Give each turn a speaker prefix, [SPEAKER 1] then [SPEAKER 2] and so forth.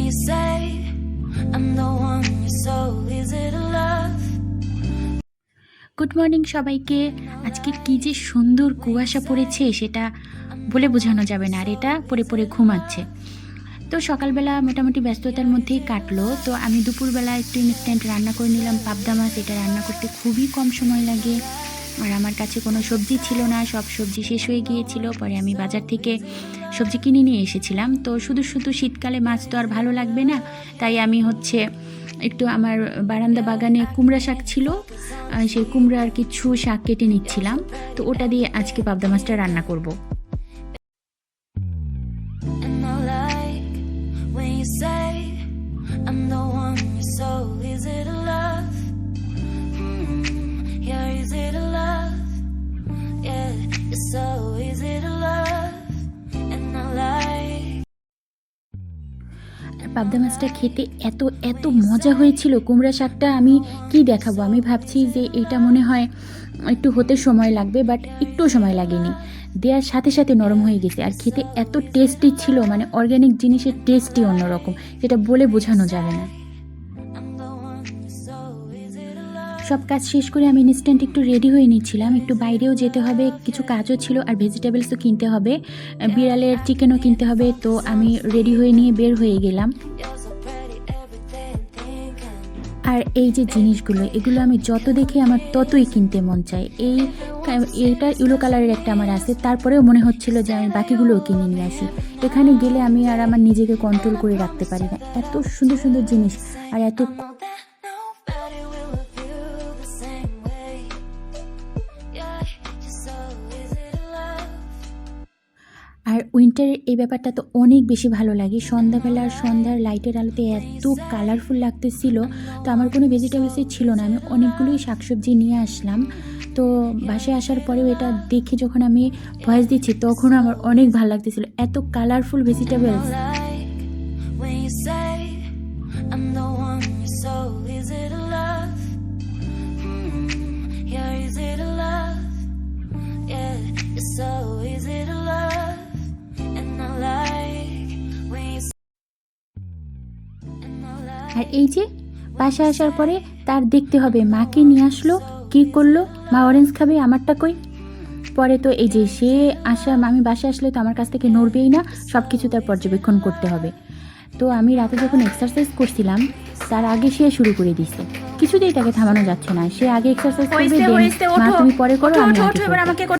[SPEAKER 1] you say I'm the one, so is it a love?
[SPEAKER 2] Good morning সবাইকে। আজকে কি যে সুন্দর কুয়াশা পড়েছে সেটা বলে বোঝানো যাবে না, আর এটা পড়ে পড়ে ঘুমাচ্ছে। তো সকালবেলা মোটামুটি ব্যস্ততার মধ্যেই কাটলো। তো আমি দুপুরবেলা একটু ইনস্ট্যান্ট রান্না করে নিলাম পাবদা মাছ। এটা রান্না করতে খুবই কম সময় লাগে, আর আমার কাছে কোনো সবজি ছিল না, সব সবজি শেষ হয়ে গিয়েছিল। পরে আমি বাজার থেকে সবজি কিনে নিয়ে এসেছিলাম। তো শুধু শুধু শীতকালে মাছ তো আর ভালো লাগবে না, তাই আমি একটু আমার বারান্দা বাগানে কুমড়া শাক ছিল, সেই কুমড়ার কিছু শাক কেটে নিচ্ছিলাম। তো ওটা দিয়ে আজকে পাবদা মাছটা রান্না করব।
[SPEAKER 1] And I like when you say I'm the one, so is it a love? Yeah, is it a love? Yeah, so is it a love? And I like
[SPEAKER 2] পাবদা মাছটা খেতে এত এত মজা হয়েছিল। কুমড়া শাকটা আমি কি দেখাবো, আমি ভাবছি যে এটা মনে হয় একটু হতে সময় লাগবে, বাট একটু সময় লাগেনি, দেওয়ার সাথে সাথে নরম হয়ে গেছে। আর খেতে এত টেস্টি ছিল, মানে অর্গ্যানিক জিনিসের টেস্টই অন্যরকম, যেটা বলে বোঝানো যাবে না।
[SPEAKER 1] I'm the one, so is it a love?
[SPEAKER 2] সব কাজ শেষ করে আমি ইনস্ট্যান্ট একটু রেডি হয়ে নিচ্ছিলাম, একটু বাইরেও যেতে হবে, কিছু কাজও ছিল, আর ভেজিটেবলসও কিনতে হবে, বিড়ালের চিকেনও কিনতে হবে। তো আমি রেডি হয়ে নিয়ে বের হয়ে গেলাম।
[SPEAKER 1] You're so pretty, everything thinking.
[SPEAKER 2] আর এই যে জিনিসগুলো, এগুলো আমি যত দেখি আমার ততই কিনতে মন চায়। এটা ইয়েলো কালারের একটা আমার আছে, তারপরেও মনে হচ্ছিল যে আমি বাকিগুলোও কিনে নিয়ে আসি। এখানে গেলে আমি আর আমার নিজেকে কন্ট্রোল করে রাখতে পারি না, এত সুন্দর সুন্দর জিনিস, আর এত
[SPEAKER 1] I know that nobody will love you the same way. Yeah, so is it a love?
[SPEAKER 2] আর উইন্টারের এই ব্যাপারটা তো অনেক বেশি ভালো লাগে। সন্ধ্যার লাইটের আলোতে এত কালারফুল লাগতেছিল। তো আমার কোনো ভেজিটেবলসই ছিল না, আমি অনেকগুলোই শাকসবজি নিয়ে আসলাম। তো বাসায় আসার পরেও এটা দেখে যখন আমি ভয়েস দিচ্ছি তখনও আমার অনেক ভালো লাগতেছিল, এত colourful vegetables.
[SPEAKER 1] Like when you say I'm the one, so is it a love? Yeah, is it a love? Yeah, so is it a love? And I like when you say and I like
[SPEAKER 2] আর এই যে বাসায় আসার পরে তার দেখতে হবে মাকে নিয়ে আসলো, কি করলো, মা অরেঞ্জ খাবে, আমারটা কই। পরে তো এই যে আমি বাসায় আসলে তো আমার কাছ থেকে নড়বেই না, সব কিছু তার পর্যবেক্ষণ করতে হবে। তো আমি রাতে যখন এক্সারসাইজ করছিলাম তার আগে সে শুরু করে দিছে, কিছুতেই তাকে থামানো যাচ্ছে না, সে আগে এক্সারসাইজ করবে, then মা তুমি পরে করো, আমি আগে করব।